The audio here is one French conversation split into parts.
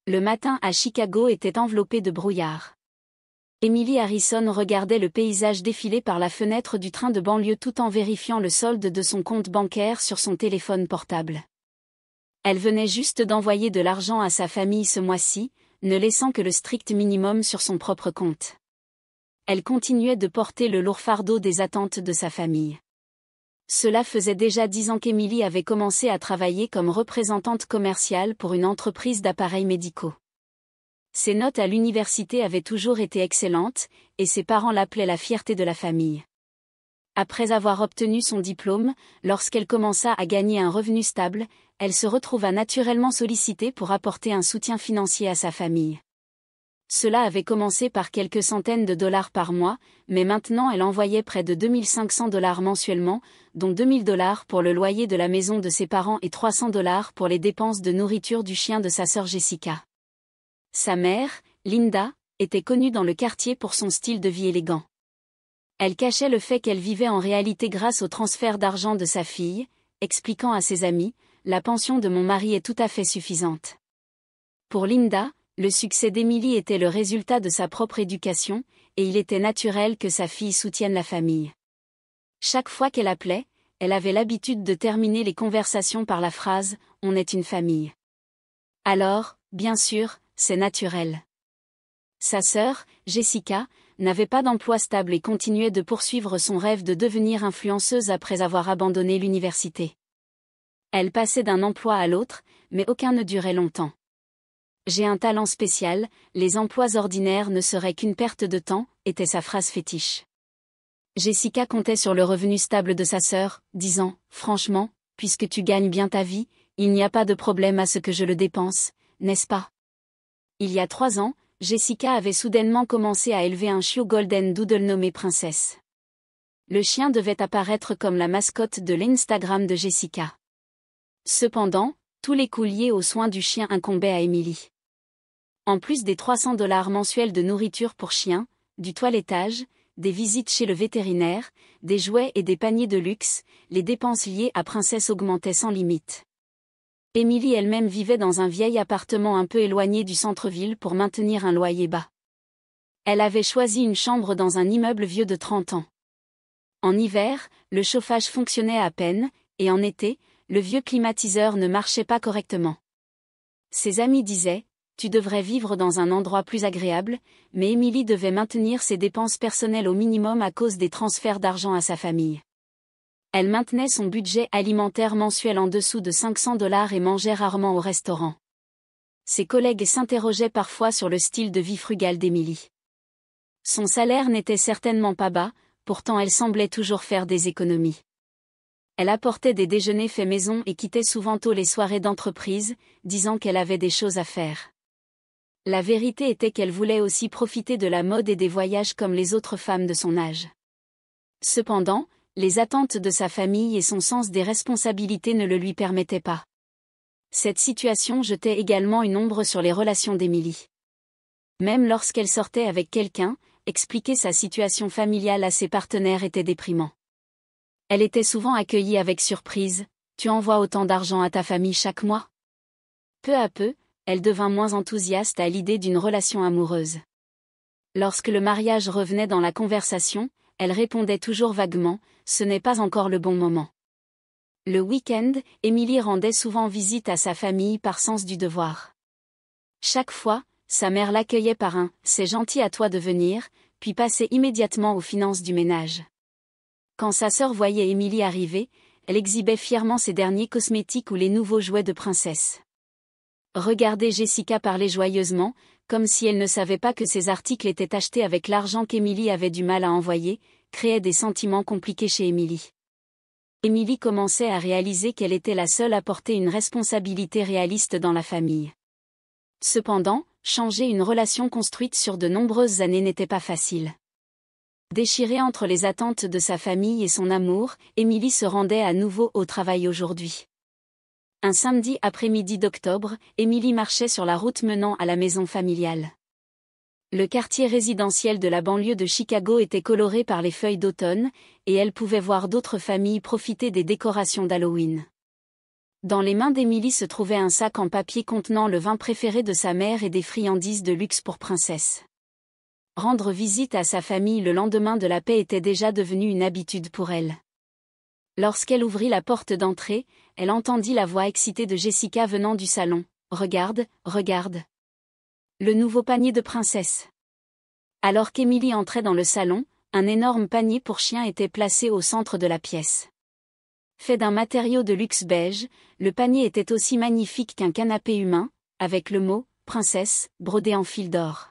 Le matin à Chicago était enveloppé de brouillard. Emily Harrison regardait le paysage défiler par la fenêtre du train de banlieue tout en vérifiant le solde de son compte bancaire sur son téléphone portable. Elle venait juste d'envoyer de l'argent à sa famille ce mois-ci, ne laissant que le strict minimum sur son propre compte. Elle continuait de porter le lourd fardeau des attentes de sa famille. Cela faisait déjà 10 ans qu'Emily avait commencé à travailler comme représentante commerciale pour une entreprise d'appareils médicaux. Ses notes à l'université avaient toujours été excellentes, et ses parents l'appelaient la fierté de la famille. Après avoir obtenu son diplôme, lorsqu'elle commença à gagner un revenu stable, elle se retrouva naturellement sollicitée pour apporter un soutien financier à sa famille. Cela avait commencé par quelques centaines de dollars par mois, mais maintenant elle envoyait près de 2500 dollars mensuellement, dont 2000 dollars pour le loyer de la maison de ses parents et 300 dollars pour les dépenses de nourriture du chien de sa sœur Jessica. Sa mère, Linda, était connue dans le quartier pour son style de vie élégant. Elle cachait le fait qu'elle vivait en réalité grâce au transfert d'argent de sa fille, expliquant à ses amis, « La pension de mon mari est tout à fait suffisante. » Pour Linda, le succès d'Emily était le résultat de sa propre éducation, et il était naturel que sa fille soutienne la famille. Chaque fois qu'elle appelait, elle avait l'habitude de terminer les conversations par la phrase « On est une famille ». Alors, bien sûr, c'est naturel. Sa sœur, Jessica, n'avait pas d'emploi stable et continuait de poursuivre son rêve de devenir influenceuse après avoir abandonné l'université. Elle passait d'un emploi à l'autre, mais aucun ne durait longtemps. J'ai un talent spécial, les emplois ordinaires ne seraient qu'une perte de temps, était sa phrase fétiche. Jessica comptait sur le revenu stable de sa sœur, disant, « Franchement, puisque tu gagnes bien ta vie, il n'y a pas de problème à ce que je le dépense, n'est-ce pas ?» Il y a 3 ans, Jessica avait soudainement commencé à élever un chiot Golden Doodle nommé Princesse. Le chien devait apparaître comme la mascotte de l'Instagram de Jessica. Cependant, tous les coûts liés aux soins du chien incombaient à Emily. En plus des 300 dollars mensuels de nourriture pour chien, du toilettage, des visites chez le vétérinaire, des jouets et des paniers de luxe, les dépenses liées à Princesse augmentaient sans limite. Emily elle-même vivait dans un vieil appartement un peu éloigné du centre-ville pour maintenir un loyer bas. Elle avait choisi une chambre dans un immeuble vieux de 30 ans. En hiver, le chauffage fonctionnait à peine, et en été, le vieux climatiseur ne marchait pas correctement. Ses amis disaient, « Tu devrais vivre dans un endroit plus agréable », mais Emily devait maintenir ses dépenses personnelles au minimum à cause des transferts d'argent à sa famille. Elle maintenait son budget alimentaire mensuel en dessous de 500 dollars et mangeait rarement au restaurant. Ses collègues s'interrogeaient parfois sur le style de vie frugal d'Emily. Son salaire n'était certainement pas bas, pourtant elle semblait toujours faire des économies. Elle apportait des déjeuners faits maison et quittait souvent tôt les soirées d'entreprise, disant qu'elle avait des choses à faire. La vérité était qu'elle voulait aussi profiter de la mode et des voyages comme les autres femmes de son âge. Cependant, les attentes de sa famille et son sens des responsabilités ne le lui permettaient pas. Cette situation jetait également une ombre sur les relations d'Emily. Même lorsqu'elle sortait avec quelqu'un, expliquer sa situation familiale à ses partenaires était déprimant. Elle était souvent accueillie avec surprise, « Tu envoies autant d'argent à ta famille chaque mois ?» Peu à peu, elle devint moins enthousiaste à l'idée d'une relation amoureuse. Lorsque le mariage revenait dans la conversation, elle répondait toujours vaguement, « Ce n'est pas encore le bon moment. » Le week-end, Emily rendait souvent visite à sa famille par sens du devoir. Chaque fois, sa mère l'accueillait par un « C'est gentil à toi de venir », puis passait immédiatement aux finances du ménage. Quand sa sœur voyait Emily arriver, elle exhibait fièrement ses derniers cosmétiques ou les nouveaux jouets de princesse. Regarder Jessica parler joyeusement, comme si elle ne savait pas que ces articles étaient achetés avec l'argent qu'Emily avait du mal à envoyer, créait des sentiments compliqués chez Emily. Emily commençait à réaliser qu'elle était la seule à porter une responsabilité réaliste dans la famille. Cependant, changer une relation construite sur de nombreuses années n'était pas facile. Déchirée entre les attentes de sa famille et son amour, Emily se rendait à nouveau au travail aujourd'hui. Un samedi après-midi d'octobre, Emily marchait sur la route menant à la maison familiale. Le quartier résidentiel de la banlieue de Chicago était coloré par les feuilles d'automne, et elle pouvait voir d'autres familles profiter des décorations d'Halloween. Dans les mains d'Emily se trouvait un sac en papier contenant le vin préféré de sa mère et des friandises de luxe pour Princesse. Rendre visite à sa famille le lendemain de la paix était déjà devenu une habitude pour elle. Lorsqu'elle ouvrit la porte d'entrée, elle entendit la voix excitée de Jessica venant du salon. « Regarde, regarde. Le nouveau panier de Princesse. » Alors qu'Emily entrait dans le salon, un énorme panier pour chien était placé au centre de la pièce. Fait d'un matériau de luxe beige, le panier était aussi magnifique qu'un canapé humain, avec le mot « Princesse » brodé en fil d'or.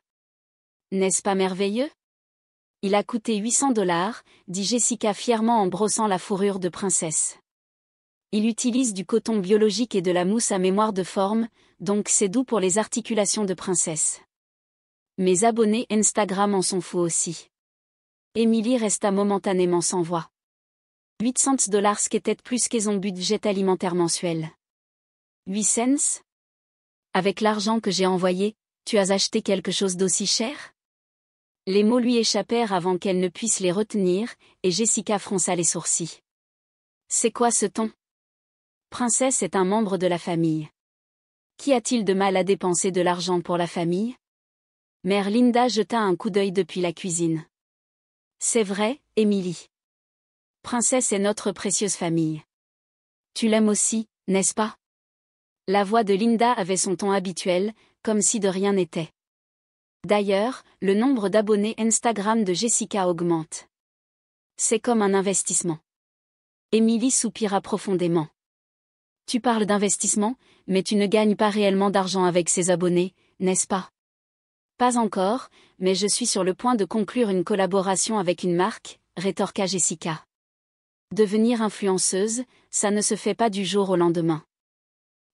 N'est-ce pas merveilleux? Il a coûté 800 $, dit Jessica fièrement en brossant la fourrure de Princesse. Il utilise du coton biologique et de la mousse à mémoire de forme, donc c'est doux pour les articulations de Princesse. Mes abonnés Instagram en sont fous aussi. Emily resta momentanément sans voix. 800 $, ce qu'était plus que son budget alimentaire mensuel. 8 cents? Avec l'argent que j'ai envoyé, tu as acheté quelque chose d'aussi cher? Les mots lui échappèrent avant qu'elle ne puisse les retenir, et Jessica fronça les sourcils. C'est quoi ce ton? Princesse est un membre de la famille. Qu'y a-t-il de mal à dépenser de l'argent pour la famille? Mère Linda jeta un coup d'œil depuis la cuisine. C'est vrai, Emily. Princesse est notre précieuse famille. Tu l'aimes aussi, n'est-ce pas? La voix de Linda avait son ton habituel, comme si de rien n'était. D'ailleurs, le nombre d'abonnés Instagram de Jessica augmente. C'est comme un investissement. Emily soupira profondément. Tu parles d'investissement, mais tu ne gagnes pas réellement d'argent avec ces abonnés, n'est-ce pas? Pas encore, mais je suis sur le point de conclure une collaboration avec une marque, rétorqua Jessica. Devenir influenceuse, ça ne se fait pas du jour au lendemain.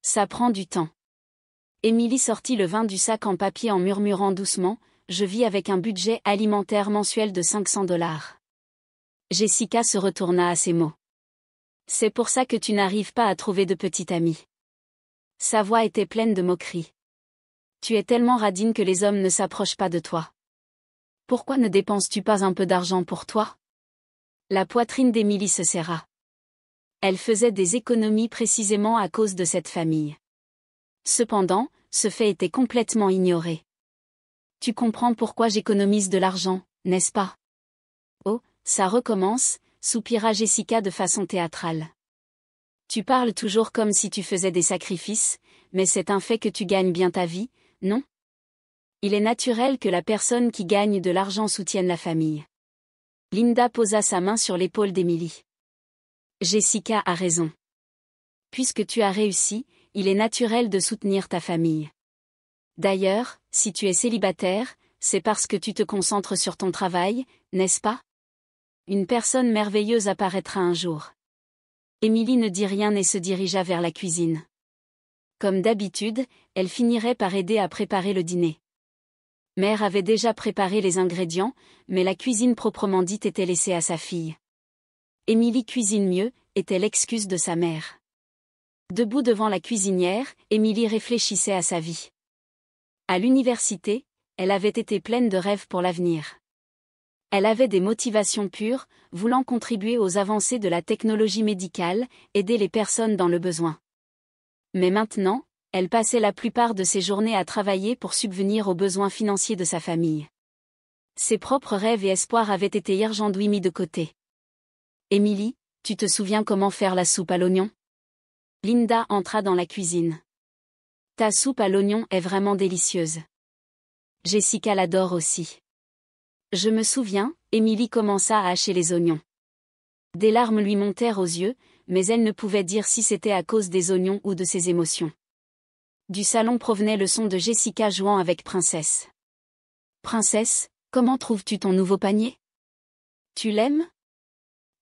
Ça prend du temps. Emily sortit le vin du sac en papier en murmurant doucement, je vis avec un budget alimentaire mensuel de 500 $. Jessica se retourna à ces mots. C'est pour ça que tu n'arrives pas à trouver de petite amie. Sa voix était pleine de moquerie. Tu es tellement radine que les hommes ne s'approchent pas de toi. Pourquoi ne dépenses-tu pas un peu d'argent pour toi? La poitrine d'Emily se serra. Elle faisait des économies précisément à cause de cette famille. Cependant, ce fait était complètement ignoré. Tu comprends pourquoi j'économise de l'argent, n'est-ce pas? Oh, ça recommence, soupira Jessica de façon théâtrale. Tu parles toujours comme si tu faisais des sacrifices, mais c'est un fait que tu gagnes bien ta vie, non? Il est naturel que la personne qui gagne de l'argent soutienne la famille. Linda posa sa main sur l'épaule d'Emily. Jessica a raison. Puisque tu as réussi, il est naturel de soutenir ta famille. D'ailleurs, si tu es célibataire, c'est parce que tu te concentres sur ton travail, n'est-ce pas? Une personne merveilleuse apparaîtra un jour. Emily ne dit rien et se dirigea vers la cuisine. Comme d'habitude, elle finirait par aider à préparer le dîner. Mère avait déjà préparé les ingrédients, mais la cuisine proprement dite était laissée à sa fille. Emily cuisine mieux, était l'excuse de sa mère. Debout devant la cuisinière, Emily réfléchissait à sa vie. À l'université, elle avait été pleine de rêves pour l'avenir. Elle avait des motivations pures, voulant contribuer aux avancées de la technologie médicale, aider les personnes dans le besoin. Mais maintenant, elle passait la plupart de ses journées à travailler pour subvenir aux besoins financiers de sa famille. Ses propres rêves et espoirs avaient été hirjandouis mis de côté. Emily, tu te souviens comment faire la soupe à l'oignon? Linda entra dans la cuisine. Ta soupe à l'oignon est vraiment délicieuse. Jessica l'adore aussi. Je me souviens, Emily commença à hacher les oignons. Des larmes lui montèrent aux yeux, mais elle ne pouvait dire si c'était à cause des oignons ou de ses émotions. Du salon provenait le son de Jessica jouant avec Princesse. Princesse, comment trouves-tu ton nouveau panier? Tu l'aimes?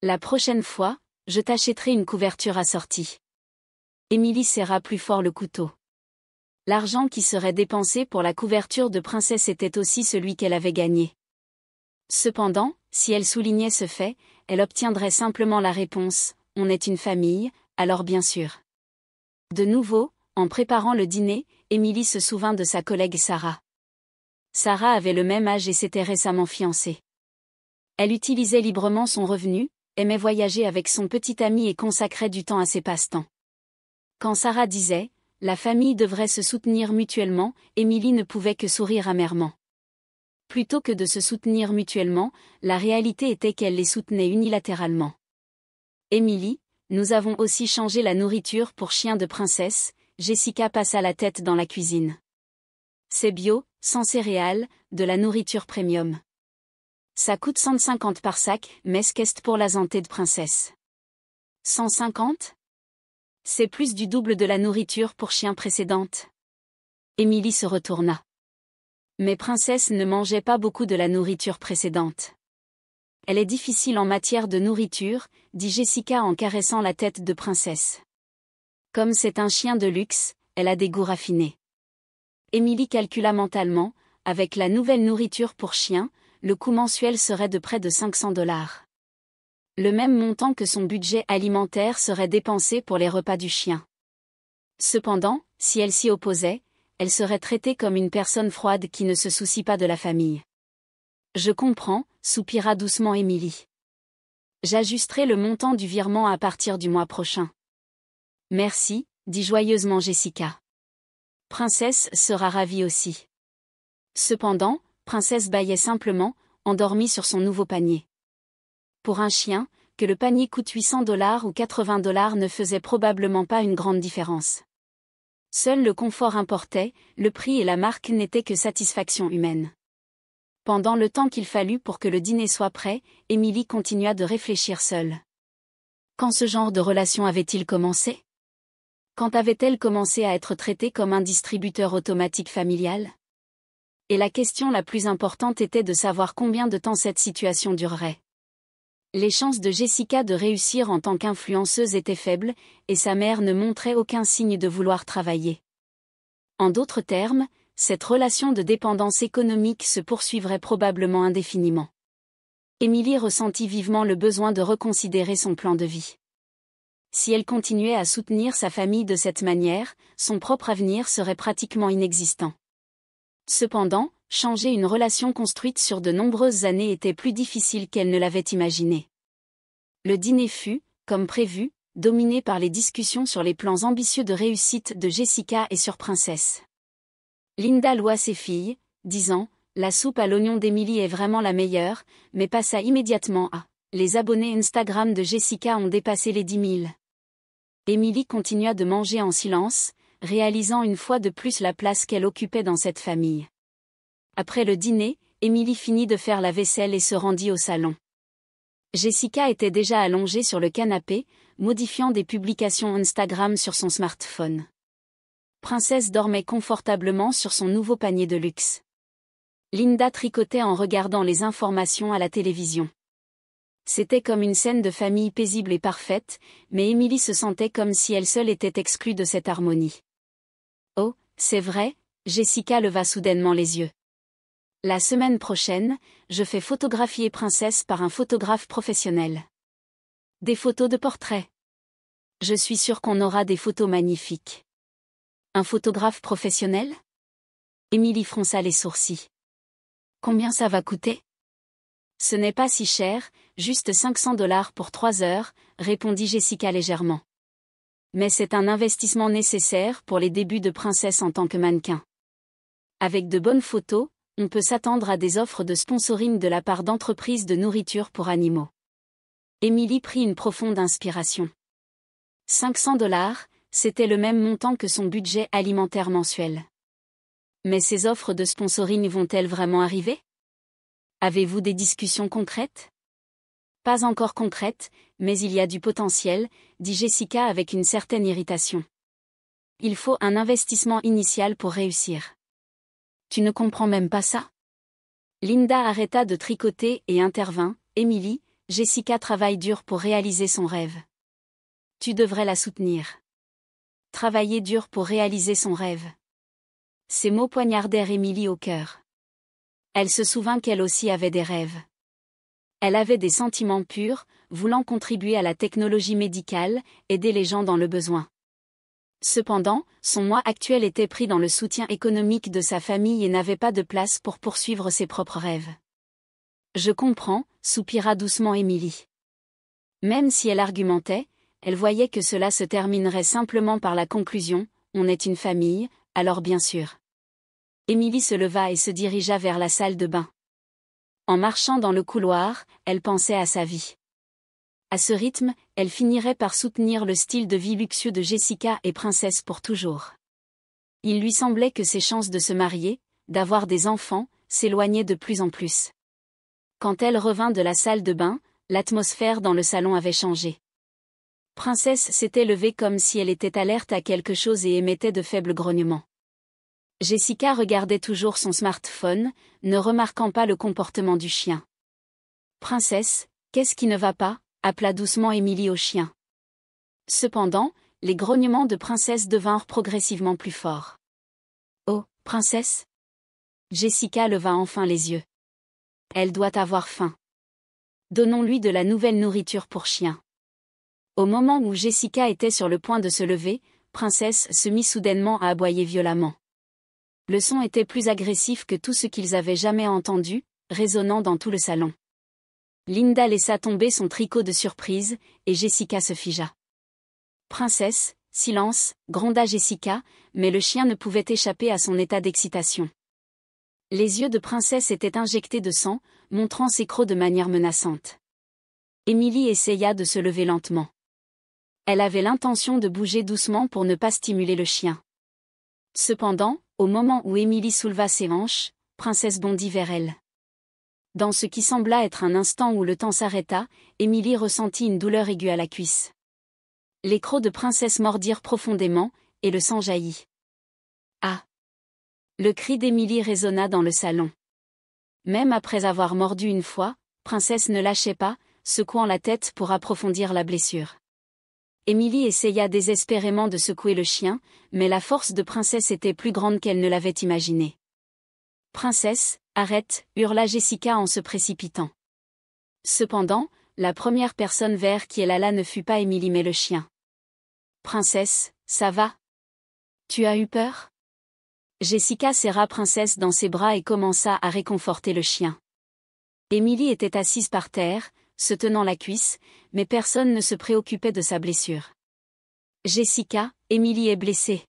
La prochaine fois, je t'achèterai une couverture assortie. Emily serra plus fort le couteau. L'argent qui serait dépensé pour la couverture de Princesse était aussi celui qu'elle avait gagné. Cependant, si elle soulignait ce fait, elle obtiendrait simplement la réponse « On est une famille, alors bien sûr ». De nouveau, en préparant le dîner, Emily se souvint de sa collègue Sarah. Sarah avait le même âge et s'était récemment fiancée. Elle utilisait librement son revenu, aimait voyager avec son petit ami et consacrait du temps à ses passe-temps. Quand Sarah disait « La famille devrait se soutenir mutuellement », Émilie ne pouvait que sourire amèrement. Plutôt que de se soutenir mutuellement, la réalité était qu'elle les soutenait unilatéralement. Émilie, nous avons aussi changé la nourriture pour chien de princesse, Jessica passa la tête dans la cuisine. C'est bio, sans céréales, de la nourriture premium. Ça coûte 150 par sac, mais qu'est-ce pour la santé de princesse? 150? C'est plus du double de la nourriture pour chien précédente. Émilie se retourna. Mais princesse ne mangeait pas beaucoup de la nourriture précédente. Elle est difficile en matière de nourriture, dit Jessica en caressant la tête de princesse. Comme c'est un chien de luxe, elle a des goûts raffinés. Émilie calcula mentalement, avec la nouvelle nourriture pour chien, le coût mensuel serait de près de 500 $. Le même montant que son budget alimentaire serait dépensé pour les repas du chien. Cependant, si elle s'y opposait, elle serait traitée comme une personne froide qui ne se soucie pas de la famille. Je comprends, soupira doucement Émilie. J'ajusterai le montant du virement à partir du mois prochain. Merci, dit joyeusement Jessica. Princesse sera ravie aussi. Cependant, Princesse bâillait simplement, endormie sur son nouveau panier. Pour un chien, que le panier coûte 800 $ ou 80 $ ne faisait probablement pas une grande différence. Seul le confort importait, le prix et la marque n'étaient que satisfaction humaine. Pendant le temps qu'il fallut pour que le dîner soit prêt, Émilie continua de réfléchir seule. Quand ce genre de relation avait-il commencé? Quand avait-elle commencé à être traitée comme un distributeur automatique familial? Et la question la plus importante était de savoir combien de temps cette situation durerait. Les chances de Jessica de réussir en tant qu'influenceuse étaient faibles, et sa mère ne montrait aucun signe de vouloir travailler. En d'autres termes, cette relation de dépendance économique se poursuivrait probablement indéfiniment. Émilie ressentit vivement le besoin de reconsidérer son plan de vie. Si elle continuait à soutenir sa famille de cette manière, son propre avenir serait pratiquement inexistant. Cependant, changer une relation construite sur de nombreuses années était plus difficile qu'elle ne l'avait imaginé. Le dîner fut, comme prévu, dominé par les discussions sur les plans ambitieux de réussite de Jessica et sur Princesse. Linda loua ses filles, disant « La soupe à l'oignon d'Émilie est vraiment la meilleure », mais passa immédiatement à « Les abonnés Instagram de Jessica ont dépassé les 10 000 ». Émilie continua de manger en silence, réalisant une fois de plus la place qu'elle occupait dans cette famille. Après le dîner, Émilie finit de faire la vaisselle et se rendit au salon. Jessica était déjà allongée sur le canapé, modifiant des publications Instagram sur son smartphone. Princesse dormait confortablement sur son nouveau panier de luxe. Linda tricotait en regardant les informations à la télévision. C'était comme une scène de famille paisible et parfaite, mais Émilie se sentait comme si elle seule était exclue de cette harmonie. Oh, c'est vrai, Jessica leva soudainement les yeux. La semaine prochaine, je fais photographier Princesse par un photographe professionnel. Des photos de portrait. Je suis sûre qu'on aura des photos magnifiques. Un photographe professionnel? Émilie fronça les sourcils. Combien ça va coûter? Ce n'est pas si cher, juste 500 $ pour 3 heures, répondit Jessica légèrement. Mais c'est un investissement nécessaire pour les débuts de Princesse en tant que mannequin. Avec de bonnes photos, on peut s'attendre à des offres de sponsoring de la part d'entreprises de nourriture pour animaux. Émilie prit une profonde inspiration. 500 $, c'était le même montant que son budget alimentaire mensuel. Mais ces offres de sponsoring vont-elles vraiment arriver? Avez-vous des discussions concrètes? Pas encore concrètes, mais il y a du potentiel, dit Jessica avec une certaine irritation. Il faut un investissement initial pour réussir. Tu ne comprends même pas ça? Linda arrêta de tricoter et intervint. Émilie, Jessica travaille dur pour réaliser son rêve. Tu devrais la soutenir. Travailler dur pour réaliser son rêve. Ces mots poignardèrent Émilie au cœur. Elle se souvint qu'elle aussi avait des rêves. Elle avait des sentiments purs, voulant contribuer à la technologie médicale, aider les gens dans le besoin. Cependant, son moi actuel était pris dans le soutien économique de sa famille et n'avait pas de place pour poursuivre ses propres rêves. Je comprends, soupira doucement Émilie. Même si elle argumentait, elle voyait que cela se terminerait simplement par la conclusion « On est une famille, alors bien sûr ». Émilie se leva et se dirigea vers la salle de bain. En marchant dans le couloir, elle pensait à sa vie. À ce rythme, elle finirait par soutenir le style de vie luxueux de Jessica et Princess pour toujours. Il lui semblait que ses chances de se marier, d'avoir des enfants, s'éloignaient de plus en plus. Quand elle revint de la salle de bain, l'atmosphère dans le salon avait changé. Princess s'était levée comme si elle était alerte à quelque chose et émettait de faibles grognements. Jessica regardait toujours son smartphone, ne remarquant pas le comportement du chien. « Princess, qu'est-ce qui ne va pas ?» appela doucement Émilie au chien. Cependant, les grognements de Princess devinrent progressivement plus forts. « Oh, Princess ?» Jessica leva enfin les yeux. Elle doit avoir faim. Donnons-lui de la nouvelle nourriture pour chien. Au moment où Jessica était sur le point de se lever, Princess se mit soudainement à aboyer violemment. Le son était plus agressif que tout ce qu'ils avaient jamais entendu, résonnant dans tout le salon. Linda laissa tomber son tricot de surprise, et Jessica se figea. « Princess, silence !» gronda Jessica, mais le chien ne pouvait échapper à son état d'excitation. Les yeux de Princess étaient injectés de sang, montrant ses crocs de manière menaçante. Émilie essaya de se lever lentement. Elle avait l'intention de bouger doucement pour ne pas stimuler le chien. Cependant, au moment où Émilie souleva ses hanches, Princess bondit vers elle. Dans ce qui sembla être un instant où le temps s'arrêta, Émilie ressentit une douleur aiguë à la cuisse. Les crocs de Princess mordirent profondément, et le sang jaillit. « Ah !» Le cri d'Émilie résonna dans le salon. Même après avoir mordu une fois, Princess ne lâchait pas, secouant la tête pour approfondir la blessure. Émilie essaya désespérément de secouer le chien, mais la force de Princess était plus grande qu'elle ne l'avait imaginé. « Princess, arrête !» hurla Jessica en se précipitant. Cependant, la première personne vers qui elle alla ne fut pas Émilie mais le chien. « Princess, ça va ? Tu as eu peur ?» Jessica serra Princess dans ses bras et commença à réconforter le chien. Émilie était assise par terre, se tenant la cuisse, mais personne ne se préoccupait de sa blessure. « Jessica, Émilie est blessée. »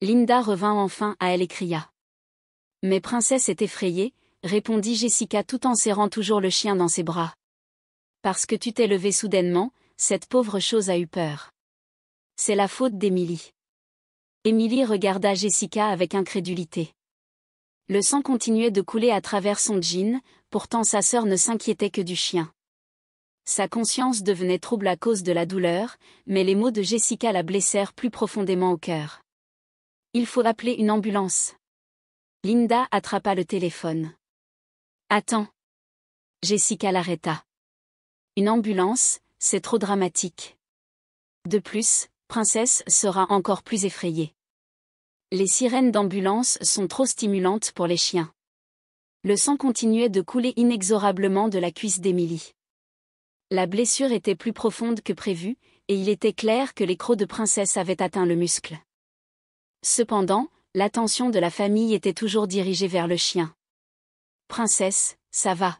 Linda revint enfin à elle et cria. « Mais Princess est effrayée », répondit Jessica tout en serrant toujours le chien dans ses bras. « Parce que tu t'es levée soudainement, cette pauvre chose a eu peur. C'est la faute d'Émilie. » Émilie regarda Jessica avec incrédulité. Le sang continuait de couler à travers son jean, pourtant sa sœur ne s'inquiétait que du chien. Sa conscience devenait trouble à cause de la douleur, mais les mots de Jessica la blessèrent plus profondément au cœur. « Il faut appeler une ambulance. » Linda attrapa le téléphone. « Attends. » Jessica l'arrêta. « Une ambulance, c'est trop dramatique. De plus, Princess sera encore plus effrayée. Les sirènes d'ambulance sont trop stimulantes pour les chiens. » Le sang continuait de couler inexorablement de la cuisse d'Émilie. La blessure était plus profonde que prévu, et il était clair que les crocs de Princess avaient atteint le muscle. Cependant, l'attention de la famille était toujours dirigée vers le chien. « Princess, ça va.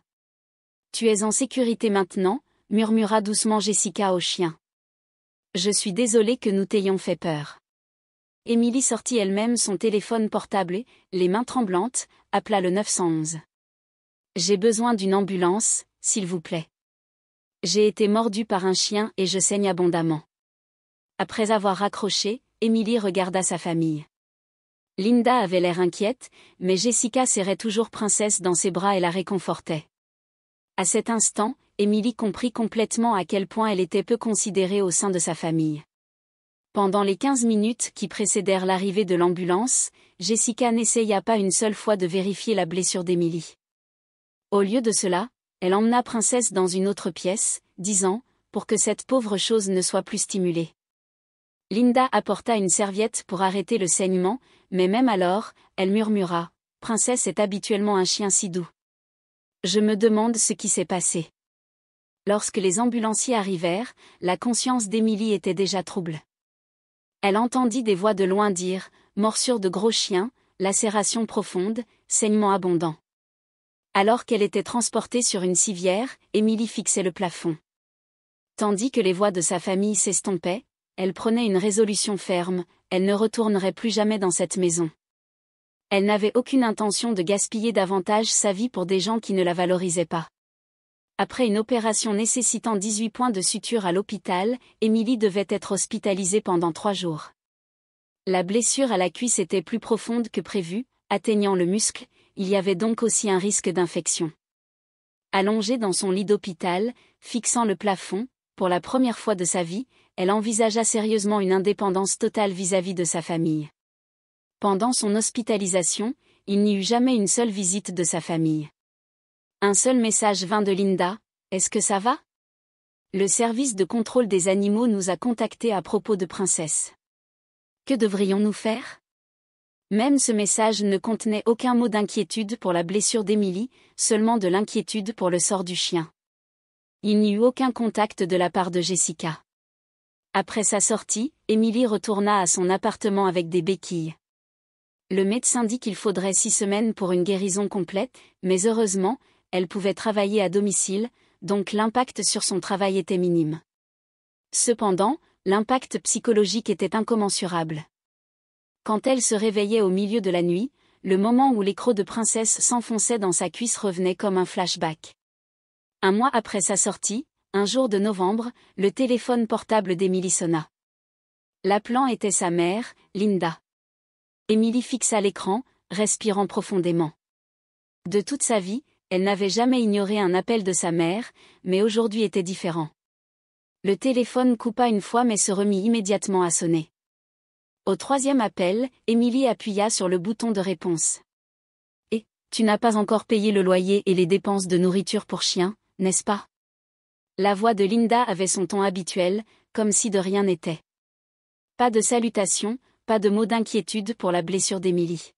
Tu es en sécurité maintenant », murmura doucement Jessica au chien. « Je suis désolée que nous t'ayons fait peur. » Émilie sortit elle-même son téléphone portable et, les mains tremblantes, appela le 911. « J'ai besoin d'une ambulance, s'il vous plaît. J'ai été mordue par un chien et je saigne abondamment. » Après avoir raccroché, Émilie regarda sa famille. Linda avait l'air inquiète, mais Jessica serrait toujours Princess dans ses bras et la réconfortait. À cet instant, Émilie comprit complètement à quel point elle était peu considérée au sein de sa famille. Pendant les 15 minutes qui précédèrent l'arrivée de l'ambulance, Jessica n'essaya pas une seule fois de vérifier la blessure d'Émilie. Au lieu de cela, elle emmena Princess dans une autre pièce, disant, pour que cette pauvre chose ne soit plus stimulée. Linda apporta une serviette pour arrêter le saignement, mais même alors, elle murmura, « Princess est habituellement un chien si doux. Je me demande ce qui s'est passé. » Lorsque les ambulanciers arrivèrent, la conscience d'Émilie était déjà trouble. Elle entendit des voix de loin dire, « Morsure de gros chien, lacération profonde, saignement abondant. » Alors qu'elle était transportée sur une civière, Émilie fixait le plafond. Tandis que les voix de sa famille s'estompaient, elle prenait une résolution ferme, elle ne retournerait plus jamais dans cette maison. Elle n'avait aucune intention de gaspiller davantage sa vie pour des gens qui ne la valorisaient pas. Après une opération nécessitant 18 points de suture à l'hôpital, Emily devait être hospitalisée pendant 3 jours. La blessure à la cuisse était plus profonde que prévu, atteignant le muscle, il y avait donc aussi un risque d'infection. Allongée dans son lit d'hôpital, fixant le plafond, pour la première fois de sa vie, elle envisagea sérieusement une indépendance totale vis-à-vis de sa famille. Pendant son hospitalisation, il n'y eut jamais une seule visite de sa famille. Un seul message vint de Linda, « Est-ce que ça va ? Le service de contrôle des animaux nous a contactés à propos de Princesse. Que devrions-nous faire ? » Même ce message ne contenait aucun mot d'inquiétude pour la blessure d'Emily, seulement de l'inquiétude pour le sort du chien. Il n'y eut aucun contact de la part de Jessica. Après sa sortie, Emily retourna à son appartement avec des béquilles. Le médecin dit qu'il faudrait 6 semaines pour une guérison complète, mais heureusement, elle pouvait travailler à domicile, donc l'impact sur son travail était minime. Cependant, l'impact psychologique était incommensurable. Quand elle se réveillait au milieu de la nuit, le moment où les crocs de Princesse s'enfonçaient dans sa cuisse revenait comme un flashback. Un mois après sa sortie, un jour de novembre, le téléphone portable d'Emily sonna. L'appelant était sa mère, Linda. Emily fixa l'écran, respirant profondément. De toute sa vie, elle n'avait jamais ignoré un appel de sa mère, mais aujourd'hui était différent. Le téléphone coupa une fois mais se remit immédiatement à sonner. Au 3e appel, Emily appuya sur le bouton de réponse. « Et, tu n'as pas encore payé le loyer et les dépenses de nourriture pour chien, n'est-ce pas ?» La voix de Linda avait son ton habituel, comme si de rien n'était. Pas de salutation, pas de mots d'inquiétude pour la blessure d'Emily.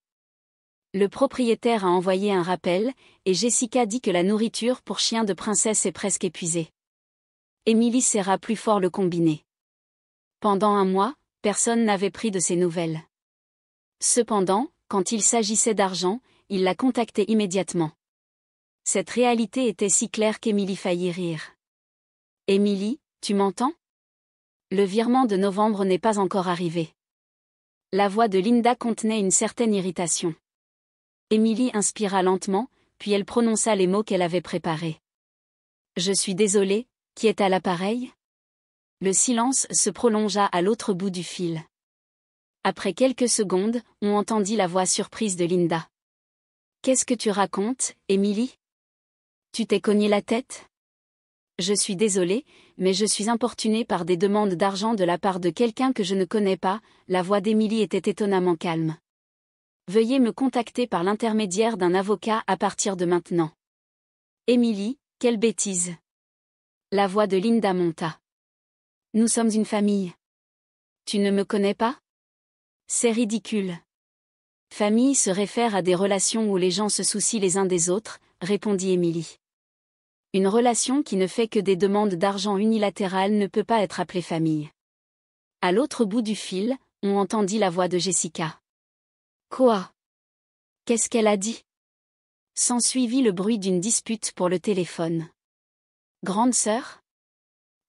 Le propriétaire a envoyé un rappel, et Jessica dit que la nourriture pour chien de Princesse est presque épuisée. Emily serra plus fort le combiné. Pendant un mois, personne n'avait pris de ses nouvelles. Cependant, quand il s'agissait d'argent, il la contactait immédiatement. Cette réalité était si claire qu'Emily faillit rire. « Emily, tu m'entends ? Le virement de novembre n'est pas encore arrivé. » La voix de Linda contenait une certaine irritation. Emily inspira lentement, puis elle prononça les mots qu'elle avait préparés. « Je suis désolée, qui est à l'appareil ?» Le silence se prolongea à l'autre bout du fil. Après quelques secondes, on entendit la voix surprise de Linda. « Qu'est-ce que tu racontes, Emily ? Tu t'es cogné la tête ? Je suis désolée, mais je suis importunée par des demandes d'argent de la part de quelqu'un que je ne connais pas. » La voix d'Emily était étonnamment calme. « Veuillez me contacter par l'intermédiaire d'un avocat à partir de maintenant. » Emily, quelle bêtise ! La voix de Linda monta. « Nous sommes une famille. Tu ne me connais pas ? C'est ridicule. » « Famille se réfère à des relations où les gens se soucient les uns des autres, » répondit Emily. « Une relation qui ne fait que des demandes d'argent unilatérales ne peut pas être appelée famille. » À l'autre bout du fil, on entendit la voix de Jessica. « Quoi ? Qu'est-ce qu'elle a dit ?» S'ensuivit le bruit d'une dispute pour le téléphone. « Grande sœur ? »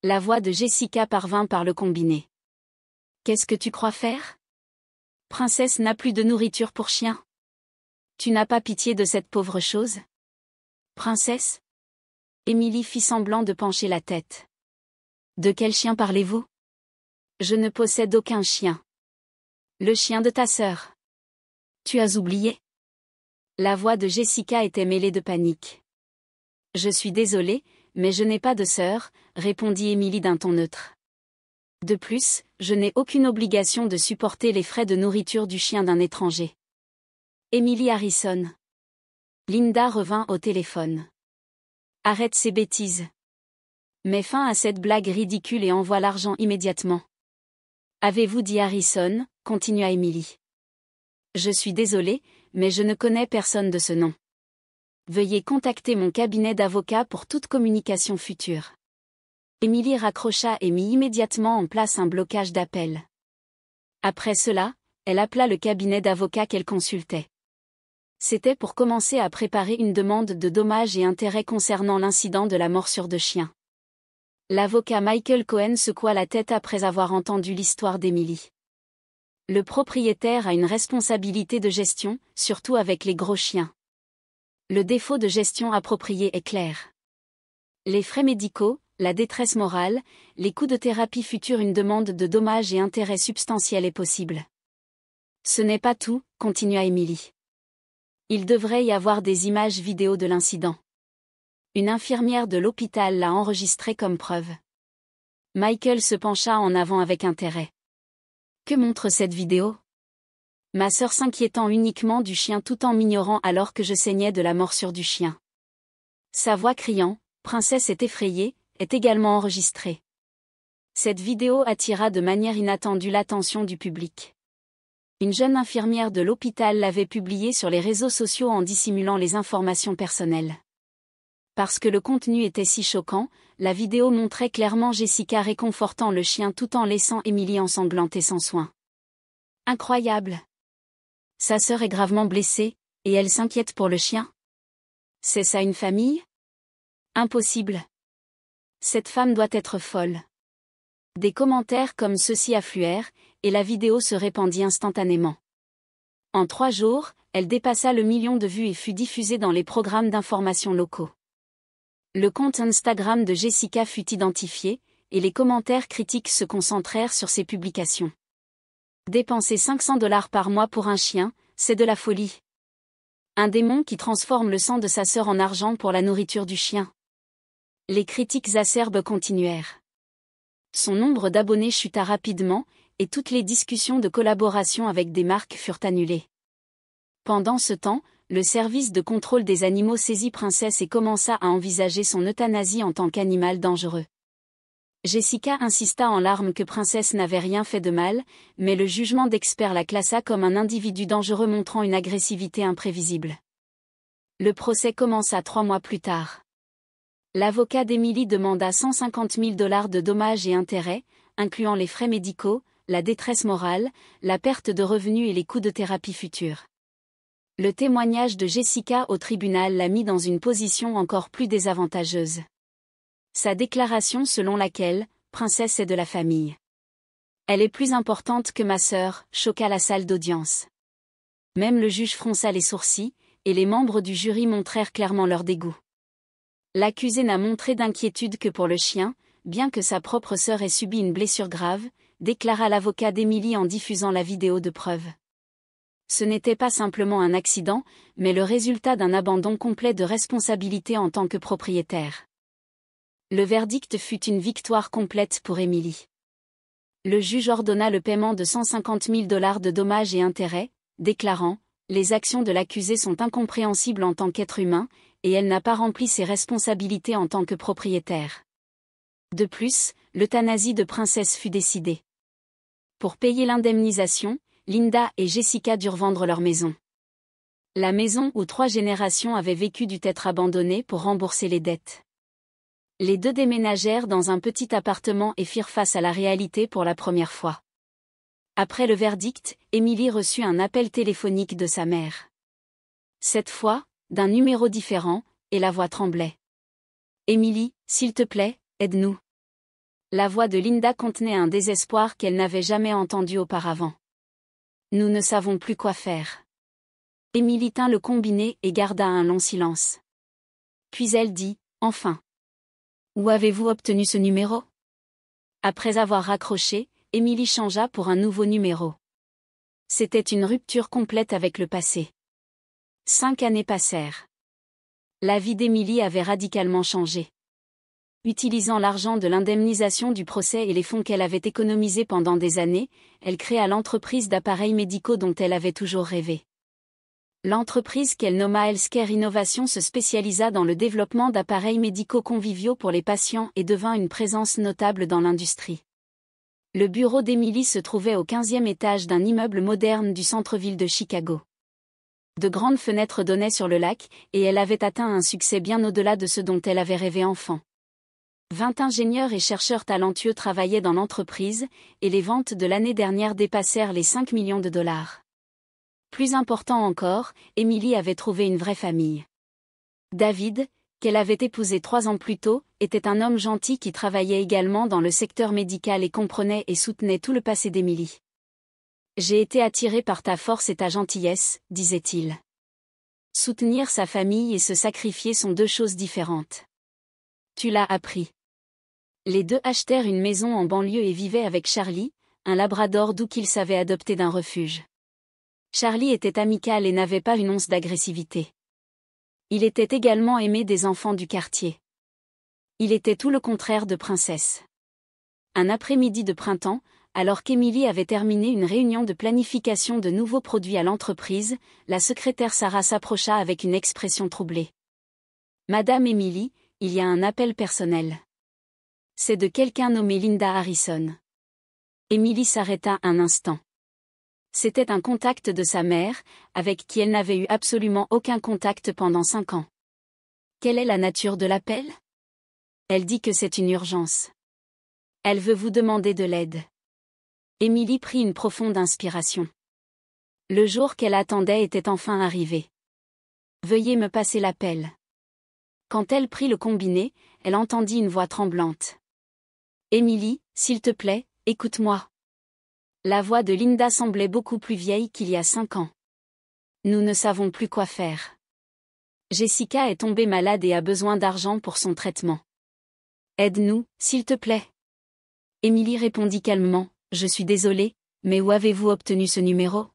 La voix de Jessica parvint par le combiné. « Qu'est-ce que tu crois faire ? Princesse n'a plus de nourriture pour chien. Tu n'as pas pitié de cette pauvre chose ? Princesse ? » Emily fit semblant de pencher la tête. « De quel chien parlez-vous ? Je ne possède aucun chien. Le chien de ta sœur. Tu as oublié ? » La voix de Jessica était mêlée de panique. « Je suis désolée, mais je n'ai pas de sœur, » répondit Emily d'un ton neutre. De plus, je n'ai aucune obligation de supporter les frais de nourriture du chien d'un étranger. Emily Harrison. Linda revint au téléphone. Arrête ces bêtises. Mets fin à cette blague ridicule et envoie l'argent immédiatement. Avez-vous dit Harrison ? Continua Emily. Je suis désolée, mais je ne connais personne de ce nom. Veuillez contacter mon cabinet d'avocat pour toute communication future. Emily raccrocha et mit immédiatement en place un blocage d'appel. Après cela, elle appela le cabinet d'avocat qu'elle consultait. C'était pour commencer à préparer une demande de dommages et intérêts concernant l'incident de la morsure de chien. L'avocat Michael Cohen secoua la tête après avoir entendu l'histoire d'Emily. Le propriétaire a une responsabilité de gestion, surtout avec les gros chiens. Le défaut de gestion appropriée est clair. Les frais médicaux, la détresse morale, les coûts de thérapie future, une demande de dommages et intérêts substantiels est possible. Ce n'est pas tout, continua Emily. Il devrait y avoir des images vidéo de l'incident. Une infirmière de l'hôpital l'a enregistré comme preuve. Michael se pencha en avant avec intérêt. Que montre cette vidéo? Ma sœur s'inquiétant uniquement du chien tout en m'ignorant alors que je saignais de la morsure du chien. Sa voix criant « Princesse est effrayée » est également enregistrée. Cette vidéo attira de manière inattendue l'attention du public. Une jeune infirmière de l'hôpital l'avait publiée sur les réseaux sociaux en dissimulant les informations personnelles. Parce que le contenu était si choquant, la vidéo montrait clairement Jessica réconfortant le chien tout en laissant Emily ensanglanter sans soin. Incroyable! Sa sœur est gravement blessée, et elle s'inquiète pour le chien? C'est ça une famille? Impossible! Cette femme doit être folle. Des commentaires comme ceux-ci affluèrent, et la vidéo se répandit instantanément. En 3 jours, elle dépassa le 1 million de vues et fut diffusée dans les programmes d'information locaux. Le compte Instagram de Jessica fut identifié, et les commentaires critiques se concentrèrent sur ses publications. Dépenser $500 par mois pour un chien, c'est de la folie. Un démon qui transforme le sang de sa sœur en argent pour la nourriture du chien. Les critiques acerbes continuèrent. Son nombre d'abonnés chuta rapidement, et toutes les discussions de collaboration avec des marques furent annulées. Pendant ce temps, le service de contrôle des animaux saisit Princesse et commença à envisager son euthanasie en tant qu'animal dangereux. Jessica insista en larmes que Princesse n'avait rien fait de mal, mais le jugement d'expert la classa comme un individu dangereux montrant une agressivité imprévisible. Le procès commença 3 mois plus tard. L'avocat d'Emily demanda $150 000 de dommages et intérêts, incluant les frais médicaux, la détresse morale, la perte de revenus et les coûts de thérapie future. Le témoignage de Jessica au tribunal l'a mis dans une position encore plus désavantageuse. Sa déclaration selon laquelle « Princesse est de la famille. Elle est plus importante que ma sœur » choqua la salle d'audience. Même le juge fronça les sourcils, et les membres du jury montrèrent clairement leur dégoût. L'accusé n'a montré d'inquiétude que pour le chien, bien que sa propre sœur ait subi une blessure grave, déclara l'avocat d'Emily en diffusant la vidéo de preuve. Ce n'était pas simplement un accident, mais le résultat d'un abandon complet de responsabilité en tant que propriétaire. Le verdict fut une victoire complète pour Emily. Le juge ordonna le paiement de $150 000 de dommages et intérêts, déclarant « Les actions de l'accusé sont incompréhensibles en tant qu'être humain, et elle n'a pas rempli ses responsabilités en tant que propriétaire. » De plus, l'euthanasie de Princesse fut décidée. Pour payer l'indemnisation, Linda et Jessica durent vendre leur maison. La maison où 3 générations avaient vécu dut être abandonnée pour rembourser les dettes. Les 2 déménagèrent dans un petit appartement et firent face à la réalité pour la première fois. Après le verdict, Emily reçut un appel téléphonique de sa mère. Cette fois, d'un numéro différent, et la voix tremblait. « Emily, s'il te plaît, aide-nous. » La voix de Linda contenait un désespoir qu'elle n'avait jamais entendu auparavant. « Nous ne savons plus quoi faire. » Emily tint le combiné et garda un long silence. Puis elle dit, « Enfin. Où avez-vous obtenu ce numéro ?» Après avoir raccroché, Emily changea pour un nouveau numéro. C'était une rupture complète avec le passé. 5 années passèrent. La vie d'Emily avait radicalement changé. Utilisant l'argent de l'indemnisation du procès et les fonds qu'elle avait économisés pendant des années, elle créa l'entreprise d'appareils médicaux dont elle avait toujours rêvé. L'entreprise qu'elle nomma Healthcare Innovation se spécialisa dans le développement d'appareils médicaux conviviaux pour les patients et devint une présence notable dans l'industrie. Le bureau d'Emily se trouvait au 15e étage d'un immeuble moderne du centre-ville de Chicago. De grandes fenêtres donnaient sur le lac, et elle avait atteint un succès bien au-delà de ce dont elle avait rêvé enfant. 20 ingénieurs et chercheurs talentueux travaillaient dans l'entreprise, et les ventes de l'année dernière dépassèrent les 5 millions de dollars. Plus important encore, Emily avait trouvé une vraie famille. David, qu'elle avait épousé 3 ans plus tôt, était un homme gentil qui travaillait également dans le secteur médical et comprenait et soutenait tout le passé d'Emily. « J'ai été attiré par ta force et ta gentillesse », disait-il. Soutenir sa famille et se sacrifier sont deux choses différentes. Tu l'as appris. Les deux achetèrent une maison en banlieue et vivaient avec Charlie, un labrador doux qu'ils savaient adopter d'un refuge. Charlie était amical et n'avait pas une once d'agressivité. Il était également aimé des enfants du quartier. Il était tout le contraire de Princesse. Un après-midi de printemps, alors qu'Emily avait terminé une réunion de planification de nouveaux produits à l'entreprise, la secrétaire Sarah s'approcha avec une expression troublée. « Madame Emily, il y a un appel personnel. » C'est de quelqu'un nommé Linda Harrison. Emily s'arrêta un instant. C'était un contact de sa mère, avec qui elle n'avait eu absolument aucun contact pendant 5 ans. Quelle est la nature de l'appel ? Elle dit que c'est une urgence. Elle veut vous demander de l'aide. Emily prit une profonde inspiration. Le jour qu'elle attendait était enfin arrivé. Veuillez me passer l'appel. Quand elle prit le combiné, elle entendit une voix tremblante. Emily, s'il te plaît, écoute-moi. La voix de Linda semblait beaucoup plus vieille qu'il y a 5 ans. Nous ne savons plus quoi faire. Jessica est tombée malade et a besoin d'argent pour son traitement. Aide-nous, s'il te plaît. Emily répondit calmement, je suis désolée, mais où avez-vous obtenu ce numéro ?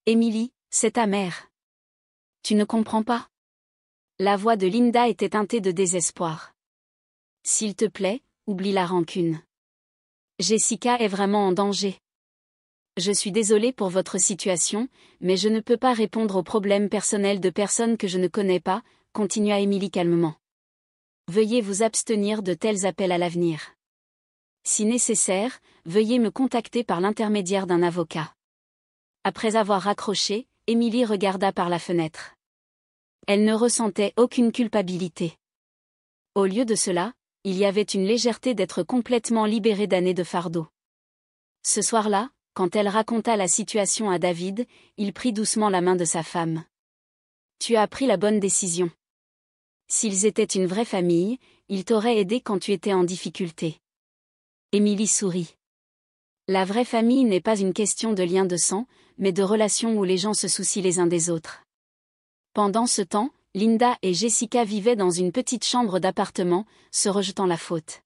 Emily, c'est ta mère. Tu ne comprends pas ? La voix de Linda était teintée de désespoir. S'il te plaît, oublie la rancune. Jessica est vraiment en danger. Je suis désolée pour votre situation, mais je ne peux pas répondre aux problèmes personnels de personnes que je ne connais pas, continua Emily calmement. Veuillez vous abstenir de tels appels à l'avenir. Si nécessaire, veuillez me contacter par l'intermédiaire d'un avocat. Après avoir raccroché, Emily regarda par la fenêtre. Elle ne ressentait aucune culpabilité. Au lieu de cela, il y avait une légèreté d'être complètement libérée d'années de fardeau. Ce soir-là, quand elle raconta la situation à David, il prit doucement la main de sa femme. « Tu as pris la bonne décision. S'ils étaient une vraie famille, ils t'auraient aidé quand tu étais en difficulté. » Emily sourit. La vraie famille n'est pas une question de lien de sang, mais de relations où les gens se soucient les uns des autres. Pendant ce temps, Linda et Jessica vivaient dans une petite chambre d'appartement, se rejetant la faute.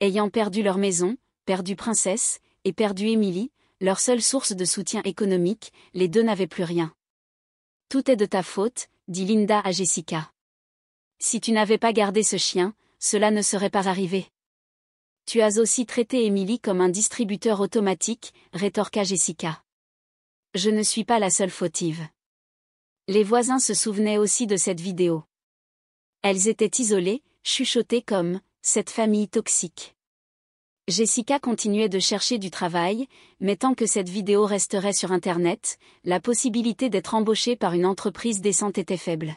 Ayant perdu leur maison, perdu Princesse, et perdu Emily, leur seule source de soutien économique, les deux n'avaient plus rien. « Tout est de ta faute », dit Linda à Jessica. « Si tu n'avais pas gardé ce chien, cela ne serait pas arrivé. » « Tu as aussi traité Emily comme un distributeur automatique, rétorqua Jessica. « Je ne suis pas la seule fautive. » Les voisins se souvenaient aussi de cette vidéo. Elles étaient isolées, chuchotées comme « cette famille toxique ». Jessica continuait de chercher du travail, mais tant que cette vidéo resterait sur Internet, la possibilité d'être embauchée par une entreprise décente était faible.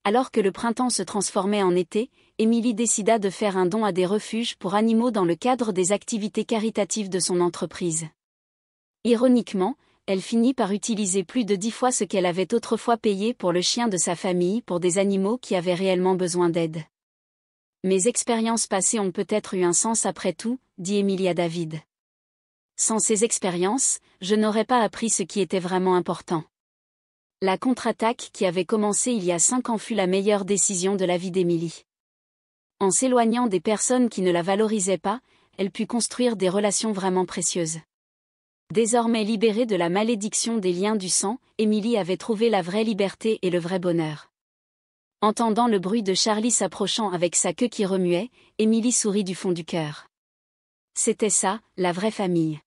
Alors que le printemps se transformait en été, Emily décida de faire un don à des refuges pour animaux dans le cadre des activités caritatives de son entreprise. Ironiquement, elle finit par utiliser plus de 10 fois ce qu'elle avait autrefois payé pour le chien de sa famille pour des animaux qui avaient réellement besoin d'aide. « Mes expériences passées ont peut-être eu un sens après tout, dit Emily à David. Sans ces expériences, je n'aurais pas appris ce qui était vraiment important. La contre-attaque qui avait commencé il y a 5 ans fut la meilleure décision de la vie d'Emily. En s'éloignant des personnes qui ne la valorisaient pas, elle put construire des relations vraiment précieuses. Désormais libérée de la malédiction des liens du sang, Emily avait trouvé la vraie liberté et le vrai bonheur. Entendant le bruit de Charlie s'approchant avec sa queue qui remuait, Emily sourit du fond du cœur. C'était ça, la vraie famille.